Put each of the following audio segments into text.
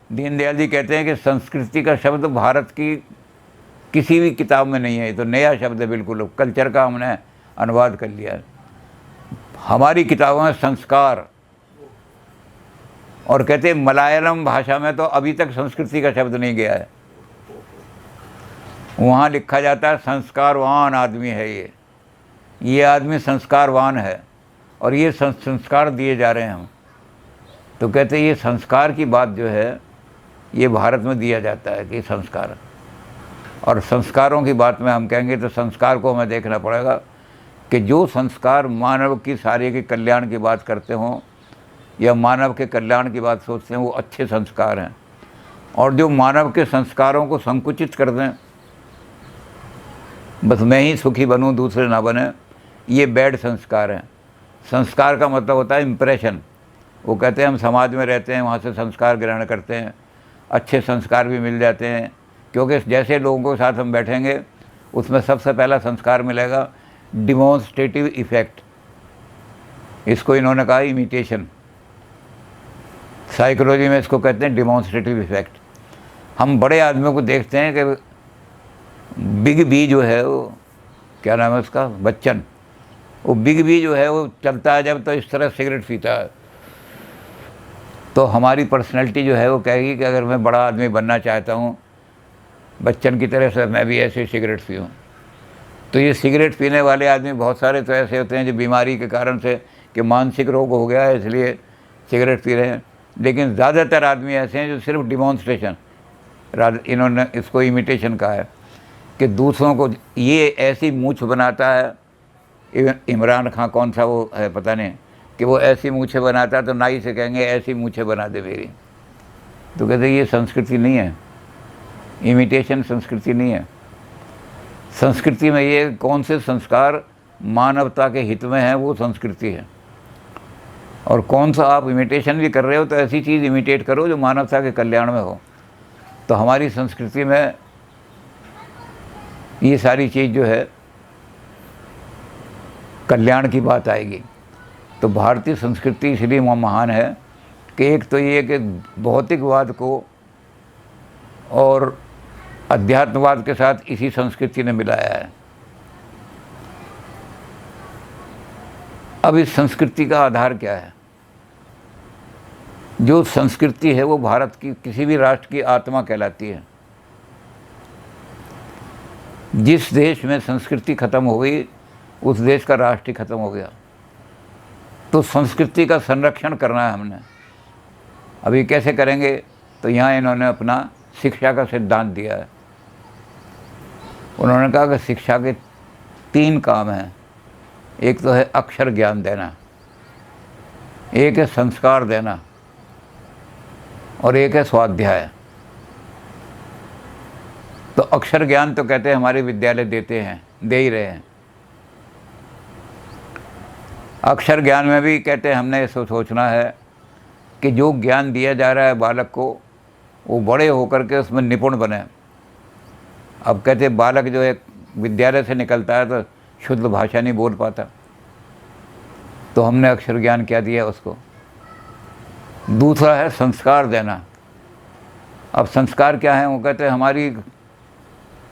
दीनदयाल जी कहते हैं कि संस्कृति का शब्द भारत की किसी भी किताब में नहीं है, ये तो नया शब्द है बिल्कुल, कल्चर का हमने अनुवाद कर लिया है। हमारी किताबों में संस्कार, और कहते हैं मलयालम भाषा में तो अभी तक संस्कृति का शब्द नहीं गया है। वहाँ लिखा जाता है संस्कारवान आदमी है ये आदमी संस्कारवान है, और ये संस्कार दिए जा रहे हैं हम। तो कहते हैं ये संस्कार की बात जो है ये भारत में दिया जाता है कि संस्कार, और संस्कारों की बात में हम कहेंगे तो संस्कार को हमें देखना पड़ेगा कि जो संस्कार मानव की शारीरिक कल्याण की बात करते हों या मानव के कल्याण की बात सोचते हैं वो अच्छे संस्कार हैं, और जो मानव के संस्कारों को संकुचित कर दें, बस मैं ही सुखी बनूं दूसरे ना बने, ये बैड संस्कार हैं। संस्कार का मतलब होता है इम्प्रेशन। वो कहते हैं हम समाज में रहते हैं, वहाँ से संस्कार ग्रहण करते हैं, अच्छे संस्कार भी मिल जाते हैं, क्योंकि जैसे लोगों के साथ हम बैठेंगे उसमें सबसे पहला संस्कार मिलेगा डिमॉन्स्ट्रेटिव इफ़ेक्ट। इसको इन्होंने कहा इमिटेशन, साइकोलॉजी में इसको कहते हैं डिमॉन्स्ट्रेटिव इफ़ेक्ट। हम बड़े आदमियों को देखते हैं कि बिग बी जो है वो, क्या नाम है उसका, बच्चन, वो बिग बी जो है वो चलता है जब तो इस तरह सिगरेट पीता है, तो हमारी पर्सनैलिटी जो है वो कहेगी कि अगर मैं बड़ा आदमी बनना चाहता हूँ बच्चन की तरह से, मैं भी ऐसे सिगरेट पीऊँ। तो ये सिगरेट पीने वाले आदमी बहुत सारे तो ऐसे होते हैं जो बीमारी के कारण से कि मानसिक रोग हो गया है इसलिए सिगरेट पी रहे हैं, लेकिन ज़्यादातर आदमी ऐसे हैं जो सिर्फ डिमॉन्स्ट्रेशन, इन्होंने इसको इमिटेशन कहा है कि दूसरों को ये ऐसी मूँछ बनाता है। इमरान खान कौन सा वो है पता नहीं, कि वो ऐसी मूँछें बनाता है तो नाई से कहेंगे ऐसी मूँछें बना दे मेरी। तो कहते ये संस्कृति नहीं है, इमिटेशन संस्कृति नहीं है। संस्कृति में ये कौन से संस्कार मानवता के हित में हैं वो संस्कृति है, और कौन सा आप इमिटेशन भी कर रहे हो तो ऐसी चीज़ इमिटेट करो जो मानवता के कल्याण में हो। तो हमारी संस्कृति में ये सारी चीज़ जो है कल्याण की बात आएगी। तो भारतीय संस्कृति इसलिए महान है कि एक तो ये कि भौतिकवाद को और अध्यात्मवाद के साथ इसी संस्कृति ने मिलाया है। अब इस संस्कृति का आधार क्या है? जो संस्कृति है वो भारत की किसी भी राष्ट्र की आत्मा कहलाती है। जिस देश में संस्कृति खत्म हो गई उस देश का राष्ट्र ही खत्म हो गया। तो संस्कृति का संरक्षण करना है हमने। अभी कैसे करेंगे? तो यहाँ इन्होंने अपना शिक्षा का सिद्धांत दिया है। उन्होंने कहा कि शिक्षा के 3 काम हैं। एक तो है अक्षर ज्ञान देना, एक है संस्कार देना, और एक है स्वाध्याय। तो अक्षर ज्ञान तो कहते हैं हमारे विद्यालय देते हैं, दे ही रहे हैं। अक्षर ज्ञान में भी कहते हैं हमने ऐसा सोचना है कि जो ज्ञान दिया जा रहा है बालक को वो बड़े होकर के उसमें निपुण बने। अब कहते हैं बालक जो है विद्यालय से निकलता है तो शुद्ध भाषा नहीं बोल पाता, तो हमने अक्षर ज्ञान क्या दिया उसको। दूसरा है संस्कार देना। अब संस्कार क्या है? वो कहते हैं हमारी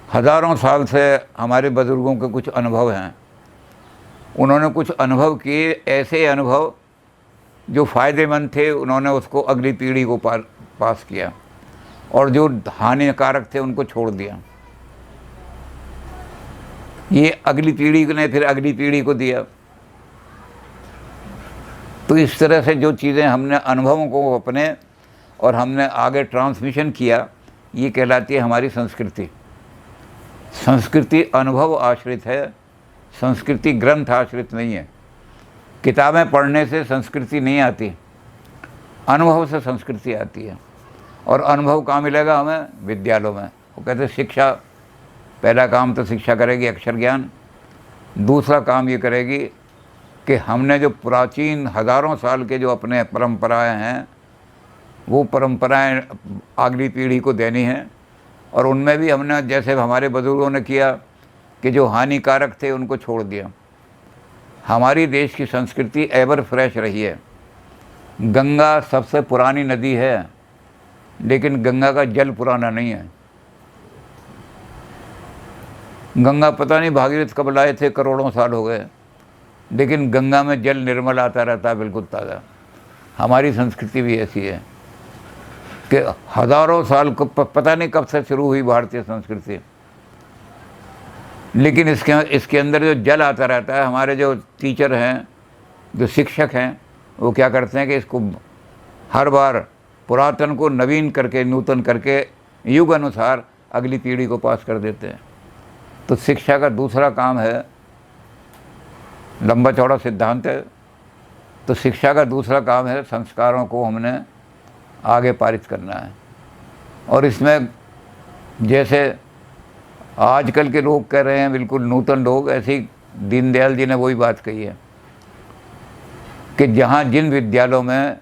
हज़ारों साल से हमारे बुज़ुर्गों के कुछ अनुभव हैं, उन्होंने कुछ अनुभव किए, ऐसे अनुभव जो फ़ायदेमंद थे उन्होंने उसको अगली पीढ़ी को पास किया, और जो हानिकारक थे उनको छोड़ दिया। ये अगली पीढ़ी ने फिर अगली पीढ़ी को दिया। तो इस तरह से जो चीज़ें हमने अनुभवों को अपने और हमने आगे ट्रांसमिशन किया, ये कहलाती है हमारी संस्कृति। संस्कृति अनुभव आश्रित है, संस्कृति ग्रंथ आश्रित नहीं है। किताबें पढ़ने से संस्कृति नहीं आती, अनुभव से संस्कृति आती है। और अनुभव कहाँ मिलेगा हमें? विद्यालयों में। वो कहते हैं शिक्षा, पहला काम तो शिक्षा करेगी अक्षर ज्ञान। दूसरा काम ये करेगी कि हमने जो प्राचीन हज़ारों साल के जो अपने परंपराएं हैं वो परंपराएं अगली पीढ़ी को देनी हैं, और उनमें भी हमने जैसे हमारे बुजुर्गों ने किया कि जो हानिकारक थे उनको छोड़ दिया। हमारी देश की संस्कृति एवर फ्रेश रही है। गंगा सबसे पुरानी नदी है, लेकिन गंगा का जल पुराना नहीं है। गंगा पता नहीं भागीरथ कब लाए थे, करोड़ों साल हो गए, लेकिन गंगा में जल निर्मल आता रहता है, बिल्कुल ताज़ा। हमारी संस्कृति भी ऐसी है कि हज़ारों साल को पता नहीं कब से शुरू हुई भारतीय संस्कृति, लेकिन इसके अंदर जो जल आता रहता है, हमारे जो टीचर हैं, जो शिक्षक हैं, वो क्या करते हैं कि इसको हर बार पुरातन को नवीन करके, नूतन करके, युग अनुसार अगली पीढ़ी को पास कर देते हैं। तो शिक्षा का दूसरा काम है, लंबा चौड़ा सिद्धांत है, तो शिक्षा का दूसरा काम है संस्कारों को हमने आगे पारित करना है। और इसमें जैसे आजकल के लोग कह रहे हैं, बिल्कुल नूतन लोग, ऐसे ही दीनदयाल जी ने वही बात कही है कि जहाँ जिन विद्यालयों में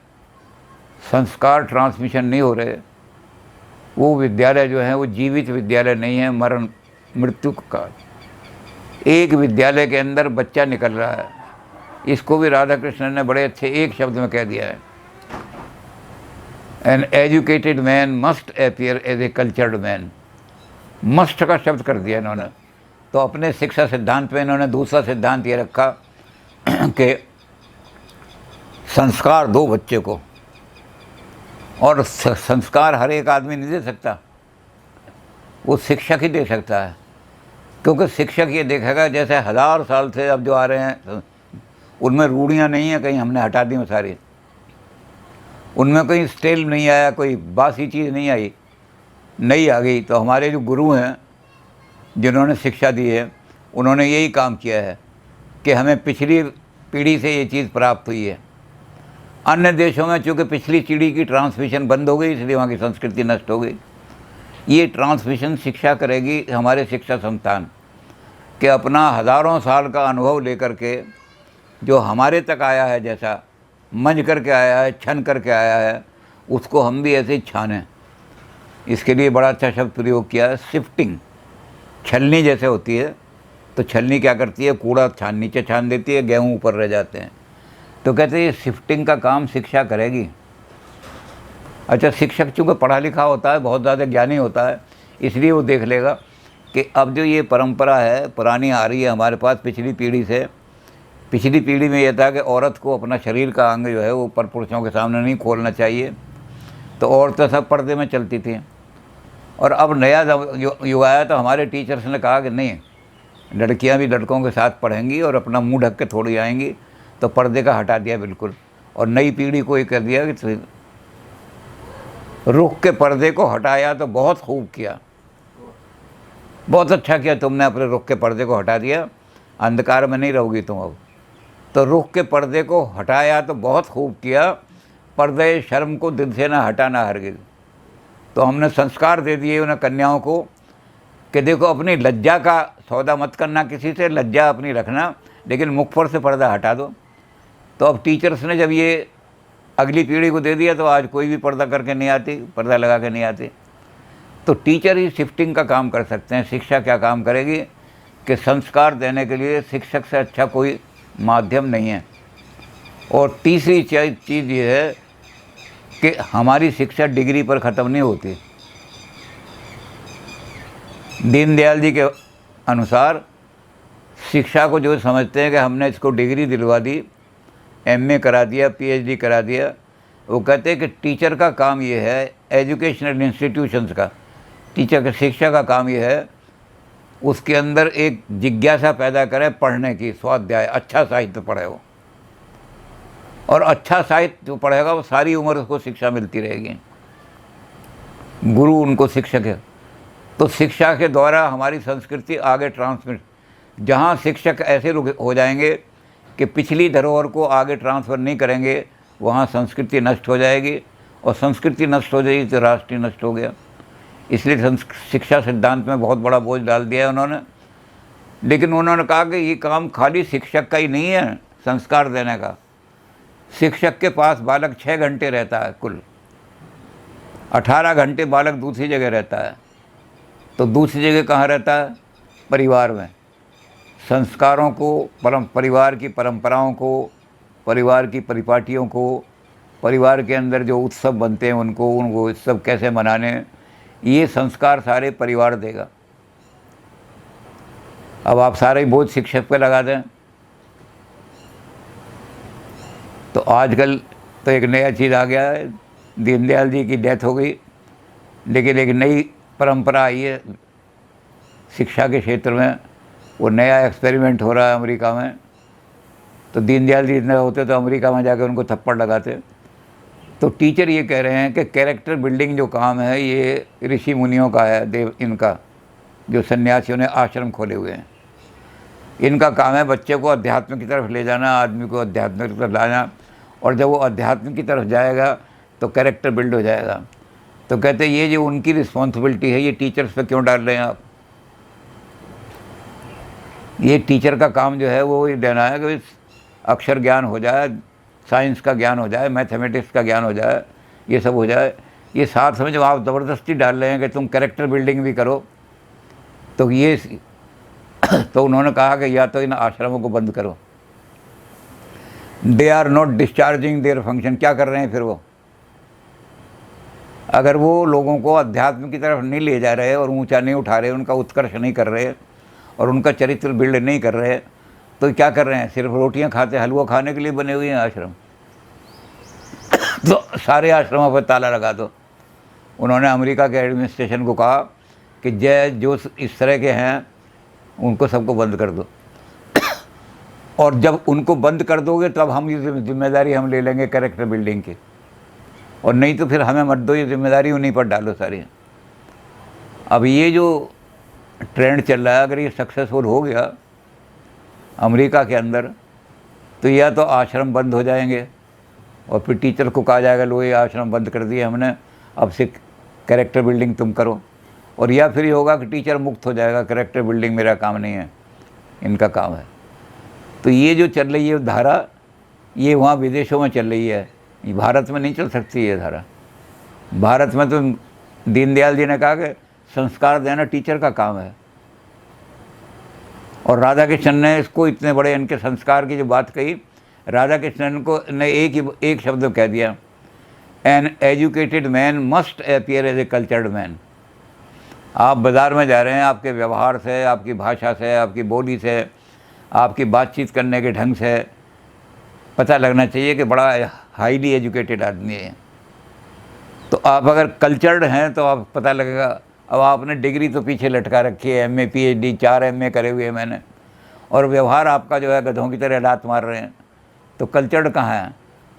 संस्कार ट्रांसमिशन नहीं हो रहे, वो विद्यालय जो हैं वो जीवित विद्यालय नहीं है, मरण मृत्यु का। एक विद्यालय के अंदर बच्चा निकल रहा है, इसको भी राधा कृष्णन ने बड़े अच्छे एक शब्द में कह दिया है, an educated man must appear as a cultured man. Must का शब्द कर दिया इन्होंने। तो अपने शिक्षा सिद्धांत में इन्होंने दूसरा सिद्धांत ये रखा कि संस्कार दो बच्चे को, और संस्कार हर एक आदमी नहीं दे सकता, वो शिक्षक ही दे सकता है। क्योंकि शिक्षक ये देखेगा, जैसे 1000 साल से अब जो आ रहे हैं उनमें रूढ़ियाँ नहीं हैं, कहीं हमने हटा दी सारी, उनमें कहीं स्टेल नहीं आया, कोई बासी चीज़ नहीं आई, नई आ गई। तो हमारे जो गुरु हैं जिन्होंने शिक्षा दी है, उन्होंने यही काम किया है कि हमें पिछली पीढ़ी से ये चीज़ प्राप्त हुई है। अन्य देशों में चूँकि पिछली पीढ़ी की ट्रांसमिशन बंद हो गई, इसलिए वहाँ की संस्कृति नष्ट हो गई। ये ट्रांसमिशन शिक्षा करेगी हमारे शिक्षा संस्थान, कि अपना हज़ारों साल का अनुभव लेकर के जो हमारे तक आया है, जैसा मंज करके आया है, छन करके आया है, उसको हम भी ऐसे ही छानें। इसके लिए बड़ा अच्छा शब्द प्रयोग किया है, शिफ्टिंग। छलनी जैसे होती है, तो छलनी क्या करती है, कूड़ा नीचे छान देती है, गेहूँ ऊपर रह जाते हैं। तो कहते हैं ये शिफ्टिंग का काम शिक्षा करेगी। अच्छा, शिक्षक चूँकि पढ़ा लिखा होता है, बहुत ज़्यादा ज्ञानी होता है, इसलिए वो देख लेगा कि अब जो ये परंपरा है पुरानी आ रही है हमारे पास पिछली पीढ़ी से। पिछली पीढ़ी में यह था कि औरत को अपना शरीर का अंग जो है वो पर पुरुषों के सामने नहीं खोलना चाहिए, तो औरतें सब पर्दे में चलती थी। और अब नया युग आया, तो हमारे टीचर्स ने कहा कि नहीं, लड़कियां भी लड़कों के साथ पढ़ेंगी और अपना मुंह ढक के थोड़ी आएंगी, तो पर्दे का हटा दिया बिल्कुल। और नई पीढ़ी को ये कर दिया कि रुख के पर्दे को हटाया, तो बहुत खूब किया, बहुत अच्छा किया तुमने, अपने रुख के पर्दे को हटा दिया, अंधकार में नहीं रहोगी तुम अब। तो रुख के पर्दे को हटाया तो बहुत खूब किया, पर्दे शर्म को दिल से ना हटाना हरगिज़। तो हमने संस्कार दे दिए उन्हें कन्याओं को कि देखो, अपनी लज्जा का सौदा मत करना किसी से, लज्जा अपनी रखना, लेकिन मुख पर से पर्दा हटा दो। तो अब टीचर्स ने जब ये अगली पीढ़ी को दे दिया, तो आज कोई भी पर्दा करके नहीं आती, पर्दा लगा के नहीं आती। तो टीचर ही शिफ्टिंग का काम कर सकते हैं। शिक्षा क्या काम करेगी कि संस्कार देने के लिए शिक्षक से अच्छा कोई माध्यम नहीं है। और तीसरी चीज़ ये है कि हमारी शिक्षा डिग्री पर ख़त्म नहीं होती। दीनदयाल जी के अनुसार शिक्षा को जो समझते हैं कि हमने इसको डिग्री दिलवा दी, एमए करा दिया, पीएचडी करा दिया, वो कहते हैं कि टीचर का काम ये है, एजुकेशनल इंस्टीट्यूशंस का, टीचर का शिक्षा का काम ये है, उसके अंदर एक जिज्ञासा पैदा करे पढ़ने की, स्वाध्याय, अच्छा साहित्य पढ़े वो। और अच्छा साहित्य जो पढ़ेगा वो सारी उम्र उसको शिक्षा मिलती रहेगी, गुरु उनको शिक्षक है। तो शिक्षा के द्वारा हमारी संस्कृति आगे ट्रांसमिट, जहाँ शिक्षक ऐसे हो जाएंगे कि पिछली धरोहर को आगे ट्रांसफ़र नहीं करेंगे, वहाँ संस्कृति नष्ट हो जाएगी, और संस्कृति नष्ट हो जाएगी तो राष्ट्र नष्ट हो गया। इसलिए शिक्षा सिद्धांत में बहुत बड़ा बोझ डाल दिया है उन्होंने। लेकिन उन्होंने कहा कि ये काम खाली शिक्षक का ही नहीं है संस्कार देने का। शिक्षक के पास बालक 6 घंटे रहता है कुल, 18 घंटे बालक दूसरी जगह रहता है। तो दूसरी जगह कहाँ रहता है? परिवार में। संस्कारों को, परिवार की परंपराओं को, परिवार की परिपाटियों को परिवार के अंदर जो उत्सव बनते हैं उनको उत्सव कैसे मनाने, ये संस्कार सारे परिवार देगा। अब आप सारे बोझ शिक्षक पे लगा दें तो आजकल तो एक नया चीज़ आ गया है, दीनदयाल जी की डेथ हो गई, लेकिन एक नई परंपरा आई है शिक्षा के क्षेत्र में, वो नया एक्सपेरिमेंट हो रहा है अमेरिका में। तो दीनदयाल जी इतने होते तो अमेरिका में जाकर उनको थप्पड़ लगाते। तो टीचर ये कह रहे हैं कि कैरेक्टर बिल्डिंग जो काम है ये ऋषि मुनियों का है, देव इनका जो सन्यासियों ने आश्रम खोले हुए हैं, इनका काम है बच्चे को अध्यात्म की तरफ ले जाना, आदमी को अध्यात्म की तरफ लाना। और जब वो अध्यात्म की तरफ जाएगा तो कैरेक्टर बिल्ड हो जाएगा। तो कहते हैं ये जो उनकी रिस्पॉन्सिबिलिटी है ये टीचर्स पे क्यों डाल रहे हैं आप? ये टीचर का काम जो है वो ये देना है कि अक्षर ज्ञान हो जाए, साइंस का ज्ञान हो जाए, मैथमेटिक्स का ज्ञान हो जाए, ये सब हो जाए। ये साथ में जब आप ज़बरदस्ती डाल रहे हैं कि तुम कैरेक्टर बिल्डिंग भी करो, तो ये तो उन्होंने कहा कि या तो इन आश्रमों को बंद करो। They are not discharging their function. क्या कर रहे हैं फिर वो? अगर वो लोगों को अध्यात्म की तरफ नहीं ले जा रहे और ऊंचा नहीं उठा रहे, उनका उत्कर्ष नहीं कर रहे और उनका चरित्र बिल्ड नहीं कर रहे, तो क्या कर रहे हैं? सिर्फ रोटियां खाते, हलवा खाने के लिए बने हुए हैं आश्रम। तो सारे आश्रमों पर ताला लगा दो। उन्होंने अमेरिका के एडमिनिस्ट्रेशन को कहा कि जो इस तरह के हैं उनको सबको बंद कर दो, और जब उनको बंद कर दोगे तब हम ये जिम्मेदारी हम ले लेंगे कैरेक्टर बिल्डिंग की, और नहीं तो फिर हमें मत दो, ये जिम्मेदारी उन्हीं पर डालो सारी। अब ये जो ट्रेंड चल रहा है, अगर ये सक्सेसफुल हो गया अमेरिका के अंदर, तो या तो आश्रम बंद हो जाएंगे और फिर टीचर को कहा जाएगा लो ये आश्रम बंद कर दिए हमने, अब से कैरेक्टर बिल्डिंग तुम करो। और या फिर ये होगा कि टीचर मुक्त हो जाएगा, कैरेक्टर बिल्डिंग मेरा काम नहीं है, इनका काम है। तो ये जो चल रही है धारा, ये वहाँ विदेशों में चल रही है, भारत में नहीं चल सकती ये धारा। भारत में तो दीनदयाल जी ने कहा कि संस्कार देना टीचर का काम है, और राधा कृष्ण ने इसको इतने बड़े इनके संस्कार की जो बात कही, राधा कृष्णन को ने एक शब्द कह दिया, an educated man must appear as a cultured man. आप बाज़ार में जा रहे हैं, आपके व्यवहार से, आपकी भाषा से, आपकी बोली से, आपकी बातचीत करने के ढंग से पता लगना चाहिए कि बड़ा हाईली एजुकेटेड आदमी है। तो आप अगर कल्चर्ड हैं तो आप पता लगेगा। अब आपने डिग्री तो पीछे लटका रखी है, MA PhD 4 MA करे हुए हैं मैंने, और व्यवहार आपका जो है गधों की तरह लात मार रहे हैं, तो कल्चर्ड कहाँ है?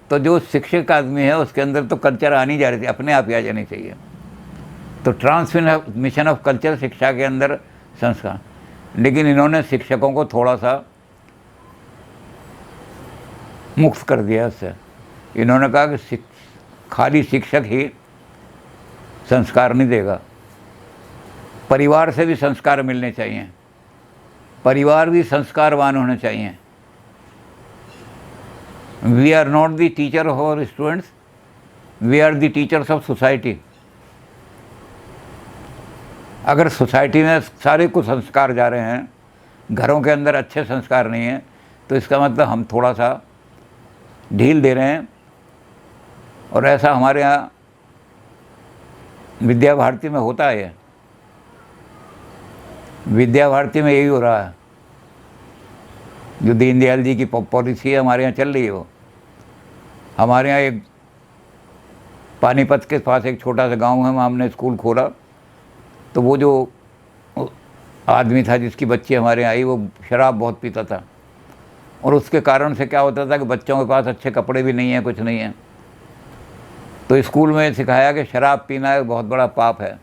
तो जो शिक्षक आदमी है उसके अंदर तो कल्चर आनी जा रही थी, अपने आप ही आ जानी चाहिए। तो ट्रांसमिशन ऑफ कल्चर शिक्षा के अंदर संस्कार। लेकिन इन्होंने शिक्षकों को थोड़ा सा मुक्त कर दिया इससे। इन्होंने कहा कि खाली शिक्षक ही संस्कार नहीं देगा, परिवार से भी संस्कार मिलने चाहिए, परिवार भी संस्कारवान होने चाहिए। We are not the teacher of our students, we are the teachers of society. अगर सोसाइटी में सारे कुछ संस्कार जा रहे हैं, घरों के अंदर अच्छे संस्कार नहीं हैं, तो इसका मतलब हम थोड़ा सा ढील दे रहे हैं। और ऐसा हमारे यहाँ विद्या भारती में होता है, विद्या भारती में यही हो रहा है। जो दीनदयाल जी की पॉलिसी है हमारे यहाँ चल रही है, वो हमारे यहाँ एक पानीपत के पास एक छोटा सा गांव है, वहाँ हमने स्कूल खोला। तो वो जो आदमी था जिसकी बच्ची हमारे यहाँ आई, वो शराब बहुत पीता था, और उसके कारण से क्या होता था कि बच्चों के पास अच्छे कपड़े भी नहीं हैं, कुछ नहीं है। तो स्कूल में सिखाया कि शराब पीना एक बहुत बड़ा पाप है,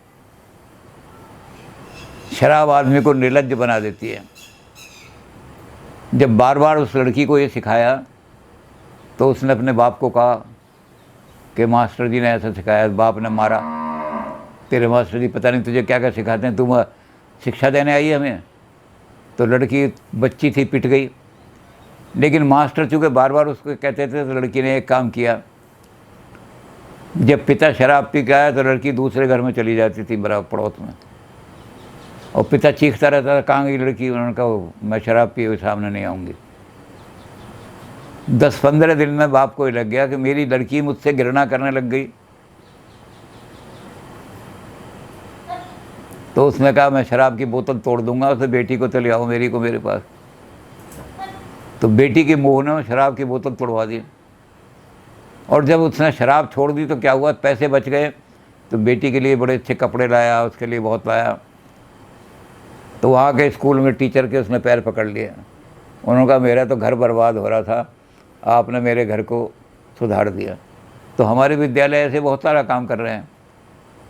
शराब आदमी को निर्लज्ज बना देती है। जब बार बार उस लड़की को ये सिखाया तो उसने अपने बाप को कहा कि मास्टर जी ने ऐसा सिखाया, बाप ने मारा, तेरे मास्टर जी पता नहीं तुझे क्या क्या सिखाते हैं, तुम शिक्षा देने आई है हमें। तो लड़की बच्ची थी, पिट गई। लेकिन मास्टर चूँकि बार बार उसको कहते थे तो लड़की ने एक काम किया, जब पिता शराब पी के आया तो लड़की दूसरे घर में चली जाती थी बराबर पड़ोस में, और पिता चीखता रहता था कहाँ गई लड़की। उन्होंने कहा मैं शराब पी हुई सामने नहीं आऊँगी। 10-15 दिन में बाप को ही लग गया कि मेरी लड़की मुझसे घृणा करने लग गई। तो उसने कहा मैं शराब की बोतल तोड़ दूंगा, उसे बेटी को तो ले आओ मेरी को मेरे पास। तो बेटी के मुंह ने शराब की बोतल तोड़वा दी। और जब उसने शराब छोड़ दी तो क्या हुआ, पैसे बच गए। तो बेटी के लिए बड़े अच्छे कपड़े लाया, उसके लिए बहुत लाया। तो वहाँ के स्कूल में टीचर के उसने पैर पकड़ लिए। उन्होंने कहा मेरा तो घर बर्बाद हो रहा था, आपने मेरे घर को सुधार दिया। तो हमारे विद्यालय ऐसे बहुत सारा काम कर रहे हैं।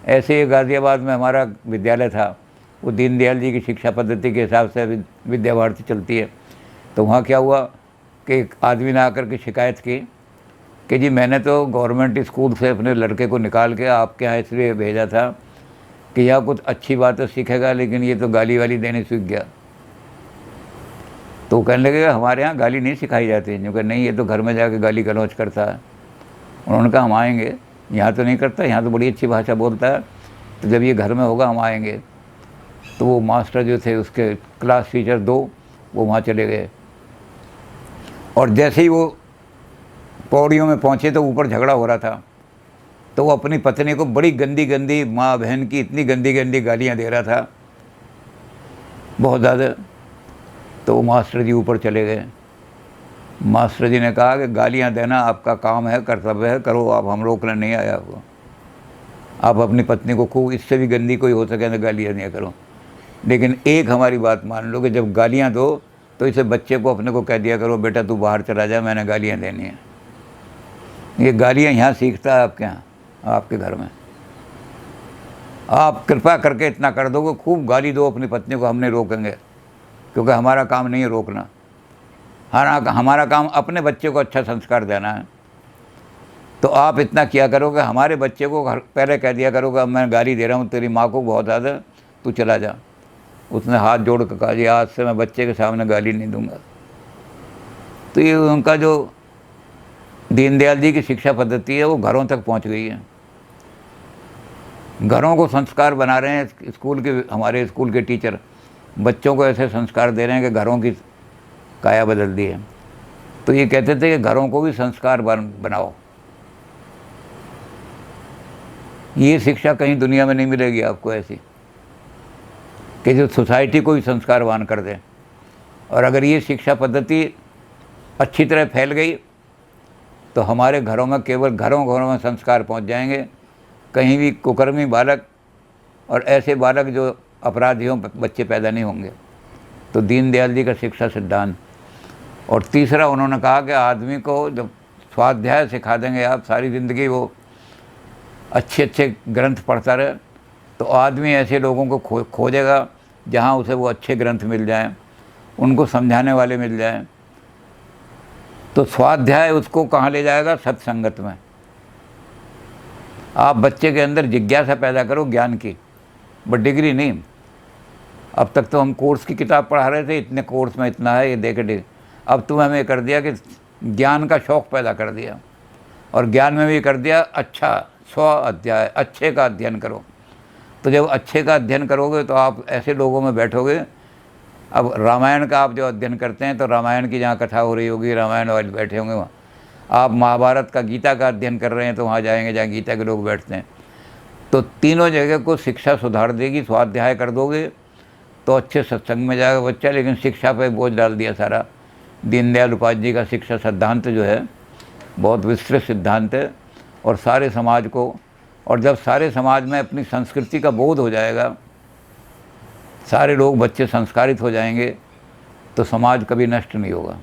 ऐसे ही गाज़ियाबाद में हमारा विद्यालय था, वो दीनदयाल जी की शिक्षा पद्धति के हिसाब से विद्या भारती चलती है। तो वहाँ क्या हुआ कि एक आदमी ने आकर के शिकायत की कि जी मैंने तो गवर्नमेंट स्कूल से अपने लड़के को निकाल के आपके यहाँ इसलिए भेजा था कि यहाँ कुछ अच्छी बातें सीखेगा, लेकिन ये तो गाली वाली देने सीख गया। तो कहने लगे हमारे यहाँ गाली नहीं सिखाई जाती। जो कि नहीं, ये तो घर में जाके गाली गलौज करता है। उन्होंने कहा हम आएंगे, यहाँ तो नहीं करता, यहाँ तो बड़ी अच्छी भाषा बोलता है, तो जब ये घर में होगा हम आएंगे। तो वो मास्टर जो थे उसके क्लास टीचर 2 वो वहाँ चले गए। और जैसे ही वो पौड़ियों में पहुँचे तो ऊपर झगड़ा हो रहा था। तो वो अपनी पत्नी को बड़ी गंदी गंदी, माँ बहन की इतनी गंदी गंदी गालियाँ दे रहा था, बहुत ज़्यादा। तो वो मास्टर जी ऊपर चले गए। मास्टर जी ने कहा कि गालियाँ देना आपका काम है, कर्तव्य है, करो आप, हम रोकने नहीं आया आपको। आप अपनी पत्नी को खूब, इससे भी गंदी कोई हो सके तो गालियाँ नहीं करो, लेकिन एक हमारी बात मान लो कि जब गालियाँ दो तो इसे बच्चे को अपने को कह दिया करो बेटा तू बाहर चला जा, मैंने गालियाँ देनी है। ये गालियाँ यहाँ सीखता है आपके यहाँ, आपके घर में। आप कृपा करके इतना कर दो कि खूब गाली दो अपनी पत्नी को, हम नहीं रोकेंगे, क्योंकि हमारा काम नहीं है रोकना। हमारा काम अपने बच्चे को अच्छा संस्कार देना है। तो आप इतना किया करो कि हमारे बच्चे को पहले कह दिया करो कि अब मैं गाली दे रहा हूँ तेरी माँ को बहुत ज़्यादा, तू चला जा। उसने हाथ जोड़ कर कहा जी आज से मैं बच्चे के सामने गाली नहीं दूंगा। तो ये उनका जो दीनदयाल जी की शिक्षा पद्धति है वो घरों तक पहुँच गई है। घरों को संस्कार बना रहे हैं स्कूल के, हमारे स्कूल के टीचर बच्चों को ऐसे संस्कार दे रहे हैं कि घरों की काया बदल दी है। तो ये कहते थे कि घरों को भी संस्कार बनाओ। ये शिक्षा कहीं दुनिया में नहीं मिलेगी आपको ऐसी कि जो सोसाइटी को भी संस्कारवान कर दे। और अगर ये शिक्षा पद्धति अच्छी तरह फैल गई तो हमारे घरों में, केवल घरों घरों में संस्कार पहुंच जाएंगे। कहीं भी कुकर्मी बालक और ऐसे बालक जो अपराधियों बच्चे पैदा नहीं होंगे। तो दीनदयाल जी का शिक्षा सिद्धांत। और तीसरा उन्होंने कहा कि आदमी को जब स्वाध्याय सिखा देंगे आप, सारी ज़िंदगी वो अच्छे अच्छे ग्रंथ पढ़ता रहे, तो आदमी ऐसे लोगों को खोजेगा जहाँ उसे वो अच्छे ग्रंथ मिल जाएं, उनको समझाने वाले मिल जाएं। तो स्वाध्याय उसको कहाँ ले जाएगा, सत्संगत में। आप बच्चे के अंदर जिज्ञासा पैदा करो ज्ञान की, बट डिग्री नहीं। अब तक तो हम कोर्स की किताब पढ़ा रहे थे, इतने कोर्स में इतना है, ये देखे। अब तो हमें कर दिया कि ज्ञान का शौक़ पैदा कर दिया, और ज्ञान में भी कर दिया अच्छा 100 अध्याय, अच्छे का अध्ययन करो। तो जब अच्छे का अध्ययन करोगे तो आप ऐसे लोगों में बैठोगे। अब रामायण का आप जो अध्ययन करते हैं तो रामायण की जहाँ कथा हो रही होगी, रामायण वाले बैठे होंगे वहाँ। आप महाभारत का, गीता का अध्ययन कर रहे हैं तो वहाँ जाएंगे जहाँ गीता के लोग बैठते हैं। तो तीनों जगह को शिक्षा सुधार देगी। स्वाध्याय कर दोगे तो अच्छे सत्संग में जाएगा बच्चा, लेकिन शिक्षा पे बोझ डाल दिया सारा। दीनदयाल उपाध्याय जी का शिक्षा सिद्धांत जो है बहुत विस्तृत सिद्धांत है, और सारे समाज को, और जब सारे समाज में अपनी संस्कृति का बोध हो जाएगा, सारे लोग बच्चे संस्कारित हो जाएंगे, तो समाज कभी नष्ट नहीं होगा।